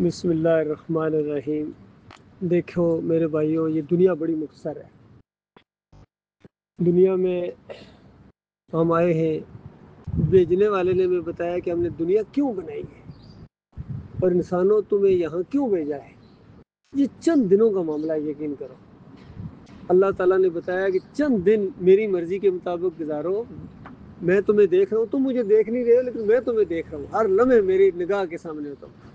بسم اللہ الرحمن الرحیم۔ دیکھو میرے بھائیوں، یہ دنیا بڑی مختصر ہے۔ دنیا میں ہم آئے ہیں، بھیجنے والے نے ہمیں بتایا کہ ہم نے دنیا کیوں بنائی ہے اور انسانوں تمہیں یہاں کیوں بھیجا ہے۔ یہ چند دنوں کا معاملہ ہے، یقین کرو۔ اللہ تعالیٰ نے بتایا کہ چند دن میری مرضی کے مطابق گزارو، میں تمہیں دیکھ رہا ہوں، تم مجھے دیکھ نہیں رہے ہو لیکن میں تمہیں دیکھ رہا ہوں، ہر لمحے میری نگاہ کے سامنے ہوتا ہوں۔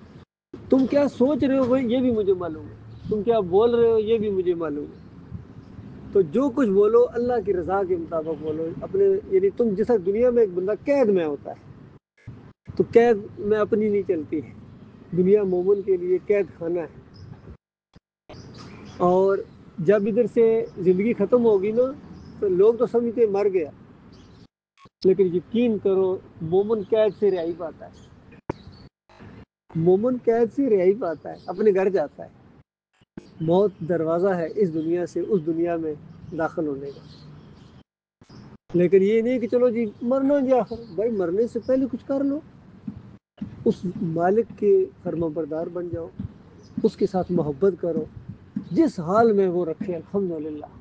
تم کیا سوچ رہے ہو بھائی، یہ بھی مجھے معلوم ہے، تم کیا بول رہے ہو یہ بھی مجھے معلوم ہے۔ تو جو کچھ بولو اللہ کی رضا کے مطابق بولو، اپنے یعنی تم جیسا دنیا میں ایک بندہ قید میں ہوتا ہے، تو قید میں اپنی نہیں چلتی ہے، دنیا مومن کے لیے قید خانہ ہے۔ اور جب ادھر سے زندگی ختم ہوگی نا تو لوگ تو سمجھتے مر گیا، لیکن یقین کرو مومن قید سے رہائی پاتا ہے، مومن قید سے رہائی پاتا ہے، اپنے گھر جاتا ہے۔ موت دروازہ ہے اس دنیا سے اس دنیا میں داخل ہونے کا، لیکن یہ نہیں کہ چلو جی مرنا جی آخر، بھائی مرنے سے پہلے کچھ کر لو، اس مالک کے فرما بردار بن جاؤ، اس کے ساتھ محبت کرو، جس حال میں وہ رکھے الحمدللہ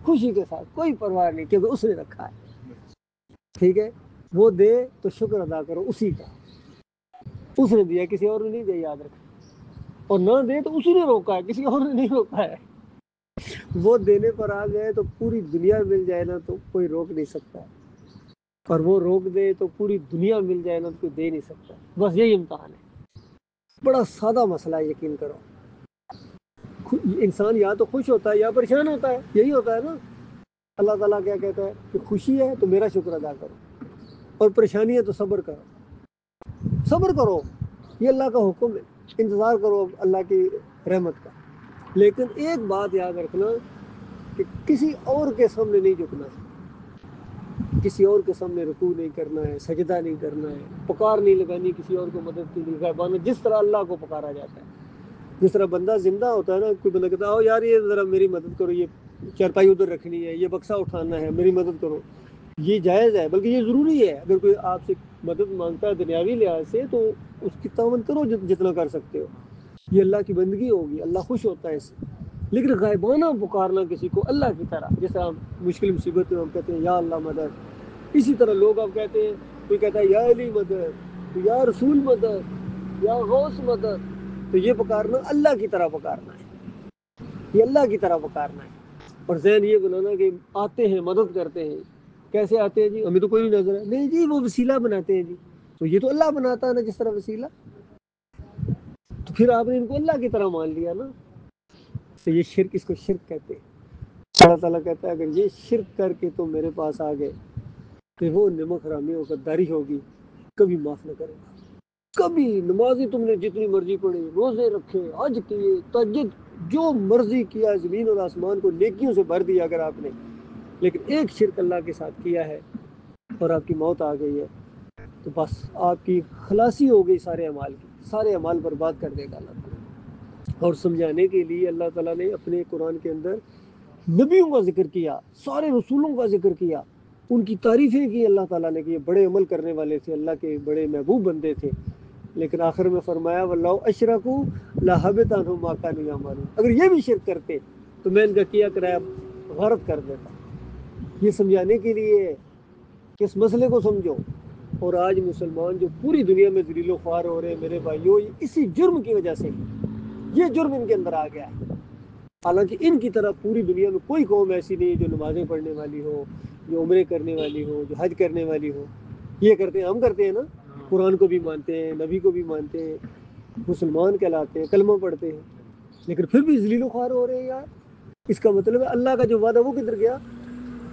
خوشی کے ساتھ، کوئی پرواہ نہیں کیونکہ اس نے رکھا ہے، ٹھیک ہے۔ وہ دے تو شکر ادا کرو اسی کا، اس نے دیا کسی اور نے نہیں دیا، یاد رکھو، اور نہ دے تو اسی نے روکا ہے، کسی اور نے نہیں روکا ہے۔ وہ دینے پر آ گئے تو پوری دنیا مل جائے نا تو کوئی روک نہیں سکتا، اور وہ روک دے تو پوری دنیا مل جائے نا تو کوئی دے نہیں سکتا۔ بس یہی امتحان ہے، بڑا سادہ مسئلہ ہے، یقین کرو۔ انسان یا تو خوش ہوتا ہے یا پریشان ہوتا ہے، یہی ہوتا ہے نا۔ اللہ تعالیٰ کیا کہتا ہے کہ خوشی ہے تو میرا شکر ادا کرو، اور پریشانی ہے تو صبر کرو، صبر کرو، یہ اللہ کا حکم ہے، انتظار کرو اللہ کی رحمت کا۔ لیکن ایک بات یاد رکھنا کہ کسی اور کے سامنے نہیں جھکنا ہے، کسی اور کے سامنے رکوع نہیں کرنا ہے، سجدہ نہیں کرنا ہے، پکار نہیں لگانی کسی اور کو مدد کے لیے غائبانہ، جس طرح اللہ کو پکارا جاتا ہے۔ جس طرح بندہ زندہ ہوتا ہے نا، کوئی بندہ کہتا ہے او یار یہ ذرا میری مدد کرو، یہ چارپائی ادھر رکھنی ہے، یہ بکسا اٹھانا ہے، میری مدد کرو، یہ جائز ہے، بلکہ یہ ضروری ہے۔ اگر کوئی آپ سے مدد مانگتا ہے دنیاوی لحاظ سے تو اس کی تعاون کرو جتنا کر سکتے ہو، یہ اللہ کی بندگی ہوگی، اللہ خوش ہوتا ہے اس سے۔ لیکن غائبانہ پکارنا کسی کو اللہ کی طرح، جیسا مشکل مصیبت میں ہم کہتے ہیں یا اللہ مدد، اسی طرح لوگ اب کہتے ہیں، کوئی کہتا ہے یا علی مدد، یا رسول مدد، یا غوث مدد، تو یہ پکارنا اللہ کی طرح پکارنا ہے، یہ اللہ کی طرح پکارنا ہے۔ اور ذہن یہ بنانا کہ آتے ہیں مدد کرتے ہیں، کیسے آتے ہیں جی، ہمیں تو کوئی نہیں نظر ہے، نہیں جی وہ وسیلہ بناتے ہیں جی، تو یہ تو اللہ بناتا ہے نا جس طرح وسیلہ، تو پھر آپ نے ان کو اللہ کی طرح مان لیا نا، تو یہ شرک، اس کو شرک کہتے ہیں۔ اللہ تعالیٰ کہتا ہے اگر یہ شرک کر کے تم میرے پاس آ گئے تو وہ نمک حرامی ہو کر داری ہوگی، کبھی معاف نہ کرے گا، کبھی۔ نمازیں تم نے جتنی مرضی پڑھی، روزے رکھے، حج کیے، تہجد، جو مرضی کیا، زمین اور آسمان کو نیکیوں سے بھر دیا اگر آپ نے، لیکن ایک شرک اللہ کے ساتھ کیا ہے اور آپ کی موت آ گئی ہے تو بس آپ کی خلاصی ہو گئی سارے اعمال کی، سارے اعمال برباد کر دے گا اللہ تعالیٰ۔ اور سمجھانے کے لیے اللہ تعالیٰ نے اپنے قرآن کے اندر نبیوں کا ذکر کیا، سارے رسولوں کا ذکر کیا، ان کی تعریفیں کی اللہ تعالیٰ نے کہ یہ بڑے عمل کرنے والے تھے، اللہ کے بڑے محبوب بندے تھے، لیکن آخر میں فرمایا وَلَوْ أَشْرَكُوا لَحَبِطَ عَنْهُمْ مَا كَانُوا يَعْمَلُونَ، اگر یہ بھی شرک کرتے تو میں ان کا کیا کرایہ غارت کر دیتا۔ یہ سمجھانے کے لیے کہ اس مسئلے کو سمجھو۔ اور آج مسلمان جو پوری دنیا میں ذلیل و خوار ہو رہے ہیں میرے بھائیوں، اسی جرم کی وجہ سے، یہ جرم ان کے اندر آ گیا ہے۔ حالانکہ ان کی طرح پوری دنیا میں کوئی قوم ایسی نہیں جو نمازیں پڑھنے والی ہو، جو عمرے کرنے والی ہو، جو حج کرنے والی ہو۔ یہ کرتے ہیں، ہم کرتے ہیں نا، قرآن کو بھی مانتے ہیں، نبی کو بھی مانتے ہیں، مسلمان کہلاتے ہیں، کلمہ پڑھتے ہیں، لیکن پھر بھی ذلیل و خوار ہو رہے ہیں یار۔ اس کا مطلب ہے اللہ کا جو وعدہ وہ کدھر گیا؟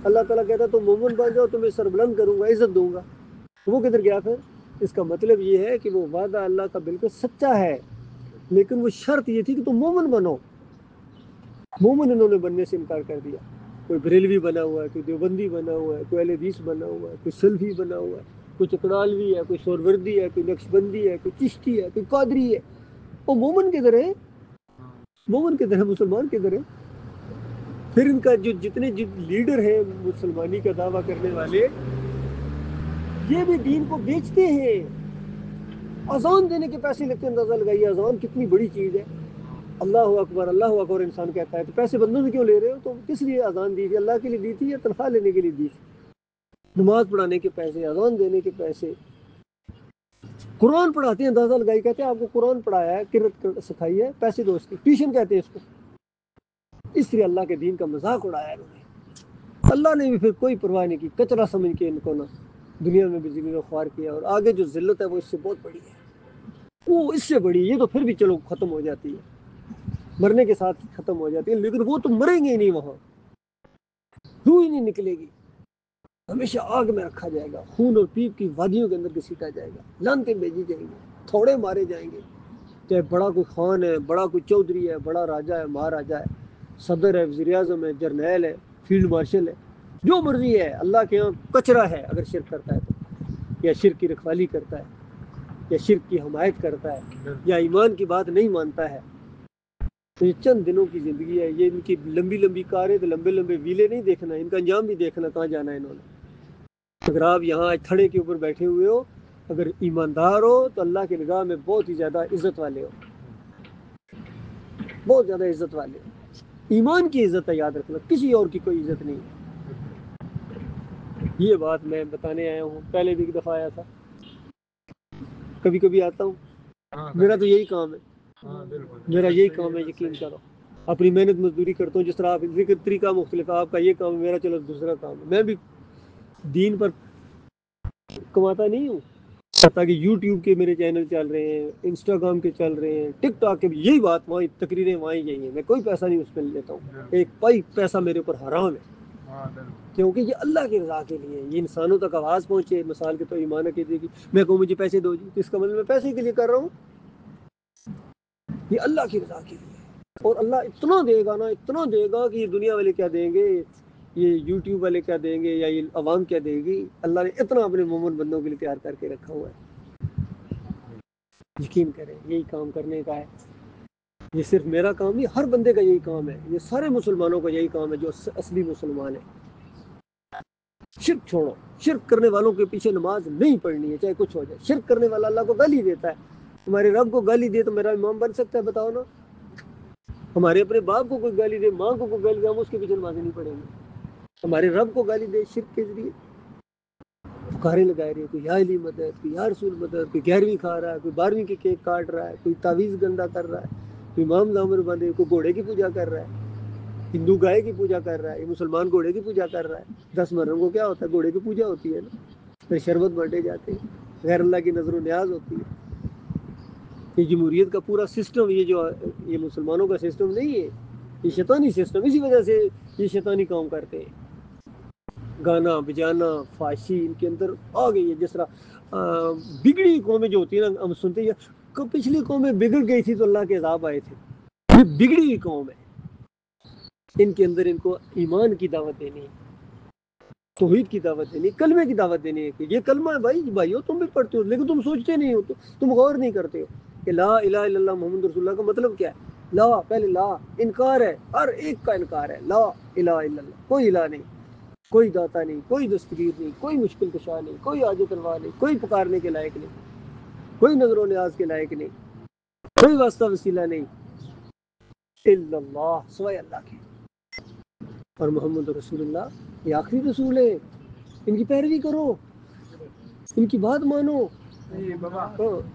اللہ تعالیٰ کہتا ہے تم مومن بن جاؤ، تمہیں سربلند کروں گا، عزت دوں گا، وہ کدھر گیا پھر؟ اس کا مطلب یہ ہے کہ وہ وعدہ اللہ کا بالکل سچا ہے، لیکن وہ شرط یہ تھی کہ تم مومن بنو۔ مومن انہوں نے بننے سے انکار کر دیا۔ کوئی بریلوی بنا ہوا ہے، کوئی دیوبندی بنا ہوا ہے، کوئی اہل حدیث بنا ہوا ہے، کوئی سلفی بنا ہوا ہے، کوئی چکڑالوی ہے، کوئی سوروردی ہے، کوئی نقشبندی ہے، کوئی چشتی ہے، کوئی قادری ہے۔ وہ مومن کدھر ہے؟ مومن کدھر ہے؟ مسلمان کدھر ہے؟ پھر ان کا جو جتنے لیڈر ہیں مسلمانی کا دعویٰ کرنے والے، یہ بھی دین کو بیچتے ہیں، اذان دینے کے پیسے لیتے ہیں، اندازہ لگائیے اذان کتنی بڑی چیز ہے، اللہ اکبر انسان کہتا ہے، تو پیسے بندوں سے کیوں لے رہے ہو؟ تو کس لیے اذان دی تھی؟ اللہ کے لیے دی تھی یا تنخواہ لینے کے لیے دی تھی؟ نماز پڑھانے کے پیسے، اذان دینے کے پیسے، قرآن پڑھاتے ہیں، اندازہ لگائی، کہتے ہیں آپ کو قرآن پڑھایا ہے، قرات سکھائی ہے، پیسے دو اس کے، ٹیوشن کہتے ہیں اس کو۔ اس لیے اللہ کے دین کا مذاق اڑایا انہوں نے۔ اللہ نے بھی پھر کوئی پرواہ نہیں کی، کچرا سمجھ کے ان کو نا دنیا میں بھی زمین و خوار کیا، اور آگے جو ذلت ہے وہ اس سے بہت بڑی ہے، وہ اس سے بڑی، یہ تو پھر بھی چلو ختم ہو جاتی ہے، مرنے کے ساتھ ختم ہو جاتی ہے، لیکن وہ تو مریں گے ہی نہیں، وہاں روح ہی نہیں نکلے گی، ہمیشہ آگ میں رکھا جائے گا، خون اور پیپ کی وادیوں کے اندر گھسیٹا جائے گا، لانتیں بھیجی جائیں گی، تھوڑے مارے جائیں گے، چاہے بڑا کوئی خان ہے، بڑا کوئی چودھری ہے، بڑا راجہ ہے، مہاراجہ ہے، صدر ہے، وزیر اعظم ہے، جرنیل ہے، فیلڈ مارشل ہے، جو مرضی ہے، اللہ کے یہاں کچرا ہے اگر شرک کرتا ہے تو، یا شرک کی رکھوالی کرتا ہے، یا شرک کی حمایت کرتا ہے، یا ایمان کی بات نہیں مانتا ہے، تو یہ چند دنوں کی زندگی ہے، یہ ان کی لمبی لمبی کاریں، تو لمبے لمبے ویلے نہیں دیکھنا، ان کا انجام بھی دیکھنا کہاں جانا ہے انہوں نے۔ اگر آپ یہاں تھڑے کے اوپر بیٹھے ہوئے ہو، اگر ایماندار ہو تو اللہ کی نگاہ میں بہت ہی زیادہ عزت والے ہو، بہت زیادہ عزت والے ہو، ایمان کی عزت ہے، یاد رکھنا، کسی اور کی کوئی عزت نہیں ہے۔ یہ بات میں بتانے آیا ہوں، پہلے بھی ایک دفعہ آیا تھا، کبھی کبھی آتا ہوں، میرا تو یہی کام ہے، میرا یہی کام ہے، یقین کرو، اپنی محنت مزدوری کرتا ہوں، جس طرح آپ ذکر طریقہ مختلف ہے، آپ کا یہ کام ہے، میرا چلو دوسرا کام ہے، میں بھی دین پر کماتا نہیں ہوں، تاکہ یوٹیوب کے میرے چینل چل رہے ہیں، انسٹاگرام کے چل رہے ہیں، ٹک ٹاک کے بھی یہی بات، وہاں تقریریں وہاں یہی ہیں، میں کوئی پیسہ نہیں اس پہ لیتا ہوں، ایک پائی پیسہ میرے اوپر حرام ہے، کیونکہ یہ اللہ کی رضا کے لیے، یہ انسانوں تک آواز پہنچے، مثال کے تو ایمان عقیدے کی، میں کہوں مجھے پیسے دو جی، تو اس کا مطلب میں پیسے کے لیے کر رہا ہوں، یہ اللہ کی رضا کے لیے، اور اللہ اتنا دے گا نا، اتنا دے گا کہ یہ دنیا والے کیا دیں گے، یہ یوٹیوب والے کیا دیں گے، یا یہ عوام کیا دے گی، اللہ نے اتنا اپنے مومن بندوں کے لیے تیار کر کے رکھا ہوا ہے، یقین کریں، یہی کام کرنے کا ہے، یہ صرف میرا کام نہیں، ہر بندے کا یہی کام ہے، یہ سارے مسلمانوں کا یہی کام ہے جو اصلی مسلمان ہے۔ شرک چھوڑو، شرک کرنے والوں کے پیچھے نماز نہیں پڑھنی ہے، چاہے کچھ ہو جائے، شرک کرنے والا اللہ کو گالی دیتا ہے، تمہارے رب کو گالی دے تو میرا امام بن سکتا ہے؟ بتاؤ نا، ہمارے اپنے باپ کو کوئی گالی دے، ماں کو کوئی گالی دے، ہم اس کے پیچھے نمازیں نہیں پڑھیں گے، ہمارے رب کو گالی دے شرک کے ذریعے، پکارے لگائے رہے، کوئی یا علی مدد، کوئی یا رسول مدد، کوئی 11ویں کھا رہا ہے، کوئی 12ویں کی کیک کاٹ رہا ہے، کوئی تعویذ گندا کر رہا ہے، کوئی امام دامر باندھے، کوئی گھوڑے کی پوجا کر رہا ہے، ہندو گائے کی پوجا کر رہا ہے، یہ مسلمان گھوڑے کی پوجا کر رہا ہے، 10 محرم کو کیا ہوتا ہے؟ گھوڑے کی پوجا ہوتی ہے نا، پھر شربت بانٹے جاتے ہیں، غیر اللہ کی نظر و نیاز ہوتی ہے، یہ جمہوریت کا پورا سسٹم، یہ جو یہ مسلمانوں کا سسٹم نہیں ہے، یہ شیطانی سسٹم، اسی وجہ سے یہ شیطانی کام کرتے ہیں، گانا بجانا فحاشی ان کے اندر آ گئی ہے، جس طرح بگڑی قومیں جو ہوتی ہیں نا، ہم سنتے ہیں پچھلی قومیں بگڑ گئی تھی تو اللہ کے عذاب آئے تھے، یہ بگڑی ہوئی قوم ہے، ان کے اندر ان کو ایمان کی دعوت دینی ہے، توحید کی دعوت دینی، کلمے کی دعوت دینی ہے، کہ یہ کلمہ ہے بھائیو تم بھی پڑھتے ہو، لیکن تم سوچتے نہیں ہو، تم غور نہیں کرتے ہو کہ لا الہ الا اللہ محمد رسول اللہ کا مطلب کیا ہے، لا، پہلے لا، انکار ہے، ہر ایک کا انکار ہے، لا الہ الا اللہ، کوئی الہ نہیں، کوئی داتا نہیں، کوئی دستگیر نہیں، کوئی مشکل کشا نہیں، کوئی حاجت روا نہیں، کوئی پکارنے کے لائق نہیں، کوئی نظر و نیاز کے لائق نہیں، کوئی واسطہ وسیلہ نہیں، الا اللہ، سوائے اللہ کے، اور محمد رسول اللہ یہ آخری رسول ہے، ان کی پیروی کرو، ان کی بات مانو۔ جی بابا،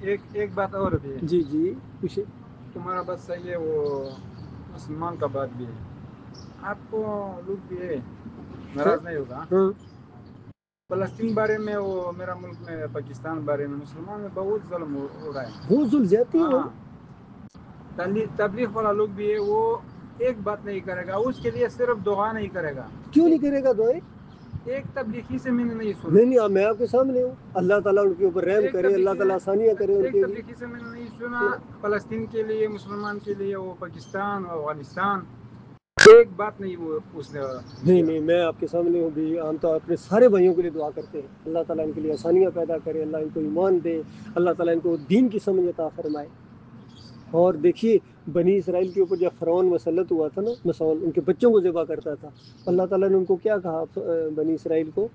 ایک بات اور بھی ہے، جی جی پوچھے۔ تمہارا بات صحیح ہے، وہ مسلمان کا بات بھی ہے، آپ کو لوگ بھی ہے، ناراض نہیں ہوگا، ہاں فلسطین بارے میں، وہ میرا ملک میں، پاکستان بارے میں، مسلمان میں بہت ظلم ہو رہا ہے، بہت ظلم زیادتی ہو، تبلیغ والا لوگ بھی ہے، وہ ایک بات نہیں کرے گا، اس کے لیے صرف دعا نہیں کرے گا، کیوں نہیں کرے گا دعائیں؟ ایک تبلیغی سے میں نے نہیں سنا، نہیں میں آپ کے سامنے ہوں، اللہ تعالیٰ ان کے اوپر رحم کرے، اللہ تعالیٰ آسانیاں کرے ان ایک کے لیے۔ تبلیغی سے میں نے نہیں سنا فلسطین کے لیے، مسلمان کے لیے، وہ پاکستان اور افغانستان، ایک بات نہیں وہ اس نے نہیں میں آپ کے سامنے ہوں بھی، ہم تو اپنے سارے بھائیوں کے لیے دعا کرتے ہیں، اللہ تعالیٰ ان کے لیے آسانیاں پیدا کرے، اللہ ان کو ایمان دے، اللہ تعالیٰ ان کو دین کی سمجھ عطا فرمائے۔ اور دیکھیے بنی اسرائیل کے اوپر جب فرعون مسلط ہوا تھا نا، مثلاً ان کے بچوں کو ذبح کرتا تھا، اللہ تعالیٰ نے ان کو کیا کہا، بنی اسرائیل کو،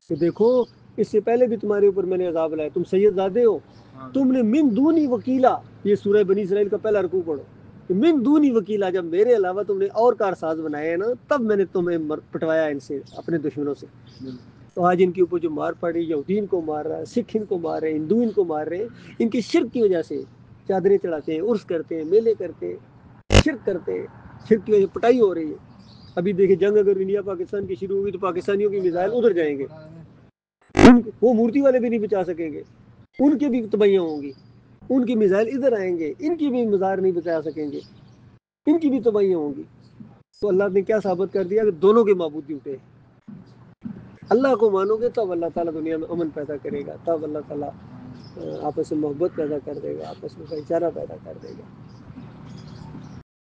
کہ دیکھو اس سے پہلے بھی تمہارے اوپر میں نے عذاب لایا، تم سید زادے ہو، ہاں تم نے من دونی وکیلا، یہ سورہ بنی اسرائیل کا پہلا رکوع پڑھو، کہ من دونی وکیلا، جب میرے علاوہ تم نے اور کارساز بنائے ہیں نا، تب میں نے تمہیں پٹوایا ان سے، اپنے دشمنوں سے۔ بالکل۔ تو آج ان کے اوپر جو مار پڑی، یہودین کو مار رہا ہے، سکھ ان کو مار رہے ہیں، ہندو ان کو مار رہے ہیں، ان کی شرک کی وجہ سے چادریں چڑھاتے ہیں، عرس کرتے ہیں، میلے کرتے ہیں، شرک کرتے ہیں، شرک کی وجہ سے پٹائی ہو رہی ہے۔ ابھی دیکھیں جنگ اگر انڈیا پاکستان کی شروع ہوگی تو پاکستانیوں کی میزائل ادھر جائیں گے، وہ مورتی والے بھی نہیں بچا سکیں گے، ان کی بھی تباہیاں ہوں گی، ان کی میزائل ادھر آئیں گے، ان کی بھی مزار نہیں بچا سکیں گے، ان کی بھی تباہیاں ہوں گی۔ تو اللہ نے کیا ثابت کر دیا کہ دونوں کے معبود جھوٹے ہیں۔ اللہ کو مانو گے تب اللہ تعالیٰ دنیا میں امن پیدا کرے گا، تب اللہ تعالیٰ آپس میں محبت پیدا کر دے گا، آپس میں بھائی چارہ پیدا کر دے گا۔